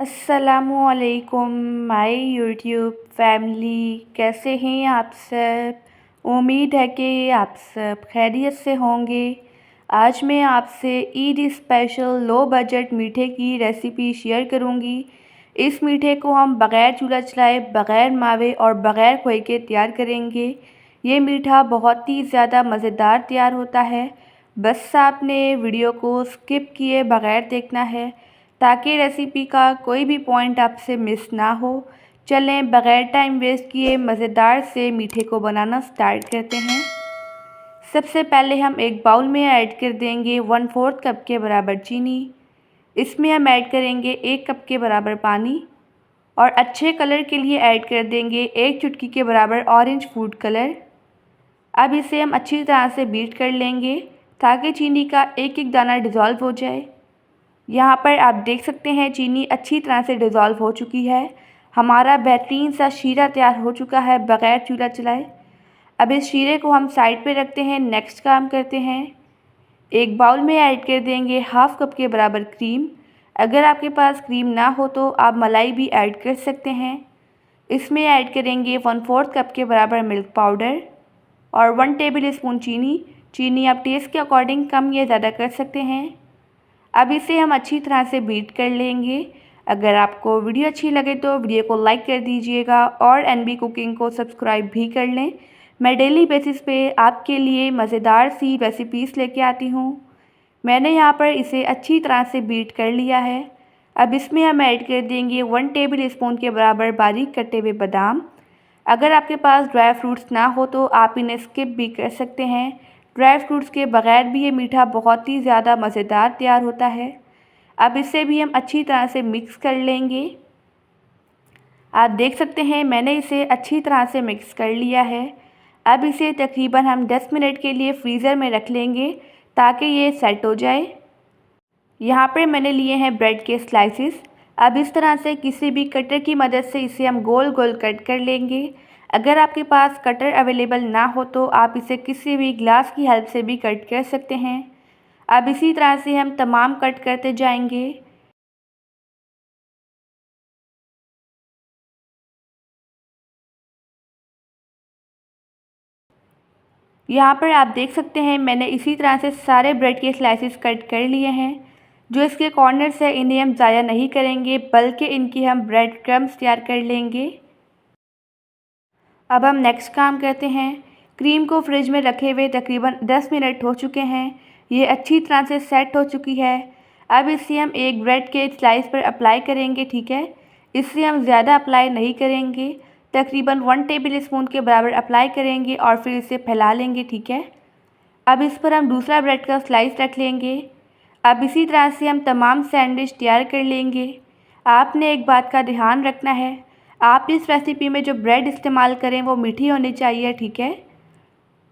अस्सलामुअलैकुम my YouTube family, कैसे हैं आप सब। उम्मीद है कि आप सब खैरियत से होंगे। आज मैं आपसे ईद स्पेशल लो बजट मीठे की रेसिपी शेयर करूंगी। इस मीठे को हम बग़ैर चूल्हा चलाए, बग़ैर मावे और बग़ैर खोए के तैयार करेंगे। ये मीठा बहुत ही ज़्यादा मज़ेदार तैयार होता है। बस आपने वीडियो को स्किप किए बग़ैर देखना है ताकि रेसिपी का कोई भी पॉइंट आपसे मिस ना हो। चलें बग़ैर टाइम वेस्ट किए मज़ेदार से मीठे को बनाना स्टार्ट करते हैं। सबसे पहले हम एक बाउल में ऐड कर देंगे 1/4 कप के बराबर चीनी। इसमें हम ऐड करेंगे 1 कप के बराबर पानी और अच्छे कलर के लिए ऐड कर देंगे 1 चुटकी के बराबर ऑरेंज फूड कलर। अब इसे हम अच्छी तरह से बीट कर लेंगे ताकि चीनी का एक एक दाना डिज़ोल्व हो जाए। यहाँ पर आप देख सकते हैं चीनी अच्छी तरह से डिज़ोल्व हो चुकी है। हमारा बेहतरीन सा शीरा तैयार हो चुका है बग़ैर चूल्हा चलाए। अब इस शीरे को हम साइड पे रखते हैं। नेक्स्ट काम करते हैं, एक बाउल में ऐड कर देंगे 1/2 कप के बराबर क्रीम। अगर आपके पास क्रीम ना हो तो आप मलाई भी ऐड कर सकते हैं। इसमें ऐड करेंगे 1/4 कप के बराबर मिल्क पाउडर और 1 टेबल स्पून चीनी। चीनी आप टेस्ट के अकॉर्डिंग कम या ज़्यादा कर सकते हैं। अब इसे हम अच्छी तरह से बीट कर लेंगे। अगर आपको वीडियो अच्छी लगे तो वीडियो को लाइक कर दीजिएगा और एनबी कुकिंग को सब्सक्राइब भी कर लें। मैं डेली बेसिस पे आपके लिए मज़ेदार सी रेसिपीज़ लेके आती हूँ। मैंने यहाँ पर इसे अच्छी तरह से बीट कर लिया है। अब इसमें हम ऐड कर देंगे 1 टेबल स्पून के बराबर बारीक कटे हुए बादाम। अगर आपके पास ड्राई फ्रूट्स ना हो तो आप इन्हें स्किप भी कर सकते हैं। ड्राई फ्रूट्स के बग़ैर भी ये मीठा बहुत ही ज़्यादा मज़ेदार तैयार होता है। अब इसे भी हम अच्छी तरह से मिक्स कर लेंगे। आप देख सकते हैं मैंने इसे अच्छी तरह से मिक्स कर लिया है। अब इसे तकरीबन हम 10 मिनट के लिए फ्रीज़र में रख लेंगे ताकि ये सेट हो जाए। यहाँ पर मैंने लिए हैं ब्रेड के स्लाइसेस। अब इस तरह से किसी भी कटर की मदद से इसे हम गोल गोल कट कर लेंगे। अगर आपके पास कटर अवेलेबल ना हो तो आप इसे किसी भी ग्लास की हेल्प से भी कट कर सकते हैं। अब इसी तरह से हम तमाम कट करते जाएंगे। यहाँ पर आप देख सकते हैं मैंने इसी तरह से सारे ब्रेड के स्लाइसेस कट कर लिए हैं। जो इसके कॉर्नर्स है इन्हें हम ज़ाया नहीं करेंगे बल्कि इनकी हम ब्रेड क्रम्स तैयार कर लेंगे। अब हम नेक्स्ट काम करते हैं। क्रीम को फ्रिज में रखे हुए तकरीबन 10 मिनट हो चुके हैं। ये अच्छी तरह से सेट हो चुकी है। अब इसे हम एक ब्रेड के स्लाइस पर अप्लाई करेंगे, ठीक है। इससे हम ज़्यादा अप्लाई नहीं करेंगे, तकरीबन 1 टेबल स्पून के बराबर अप्लाई करेंगे और फिर इसे फैला लेंगे, ठीक है। अब इस पर हम दूसरा ब्रेड का स्लाइस रख लेंगे। अब इसी तरह से हम तमाम सैंडविच तैयार कर लेंगे। आपने एक बात का ध्यान रखना है, आप इस रेसिपी में जो ब्रेड इस्तेमाल करें वो मीठी होनी चाहिए, ठीक है।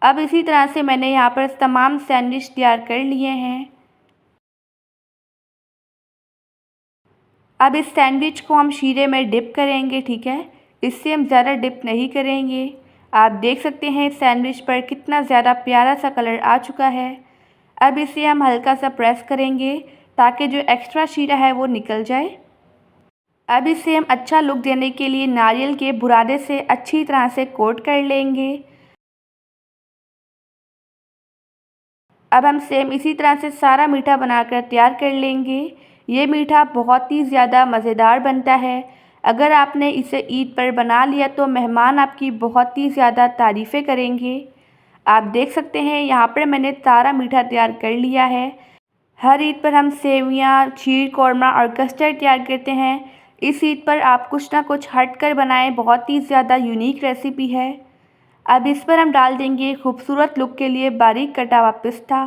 अब इसी तरह से मैंने यहाँ पर तमाम सैंडविच तैयार कर लिए हैं। अब इस सैंडविच को हम शीरे में डिप करेंगे, ठीक है। इससे हम ज़्यादा डिप नहीं करेंगे। आप देख सकते हैं सैंडविच पर कितना ज़्यादा प्यारा सा कलर आ चुका है। अब इसे हम हल्का सा प्रेस करेंगे ताकि जो एक्स्ट्रा शीरा है वो निकल जाए। अब इसे हम अच्छा लुक देने के लिए नारियल के बुरादे से अच्छी तरह से कोट कर लेंगे। अब हम सेम इसी तरह से सारा मीठा बनाकर तैयार कर लेंगे। ये मीठा बहुत ही ज़्यादा मज़ेदार बनता है। अगर आपने इसे ईद पर बना लिया तो मेहमान आपकी बहुत ही ज़्यादा तारीफ़ें करेंगे। आप देख सकते हैं यहाँ पर मैंने सारा मीठा तैयार कर लिया है। हर ईद पर हम सेवियाँ, खीर, कोरमा और कस्टर्ड तैयार करते हैं। इस ईद पर आप कुछ ना कुछ हट कर बनाएं, बहुत ही ज़्यादा यूनिक रेसिपी है। अब इस पर हम डाल देंगे खूबसूरत लुक के लिए बारीक कटा हुआ पिस्ता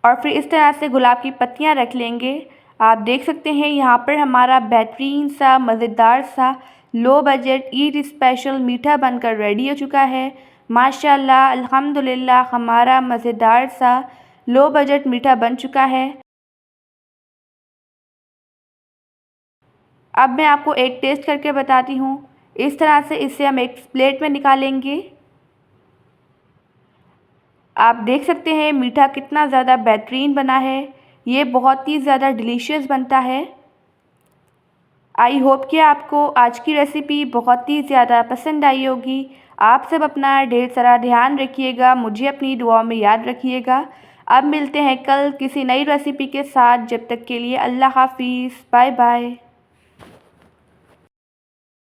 और फिर इस तरह से गुलाब की पत्तियां रख लेंगे। आप देख सकते हैं यहाँ पर हमारा बेहतरीन सा मज़ेदार सा लो बजट ईद स्पेशल मीठा बनकर रेडी हो चुका है। माशाल्लाह अल्हम्दुलिल्लाह हमारा मज़ेदार सा लो बजट मीठा बन चुका है। अब मैं आपको एक टेस्ट करके बताती हूँ। इस तरह से इसे हम एक प्लेट में निकालेंगे। आप देख सकते हैं मीठा कितना ज़्यादा बेहतरीन बना है। ये बहुत ही ज़्यादा डिलीशियस बनता है। आई होप कि आपको आज की रेसिपी बहुत ही ज़्यादा पसंद आई होगी। आप सब अपना ढेर सारा ध्यान रखिएगा, मुझे अपनी दुआओं में याद रखिएगा। अब मिलते हैं कल किसी नई रेसिपी के साथ। जब तक के लिए अल्लाह हाफिज़, बाय बाय।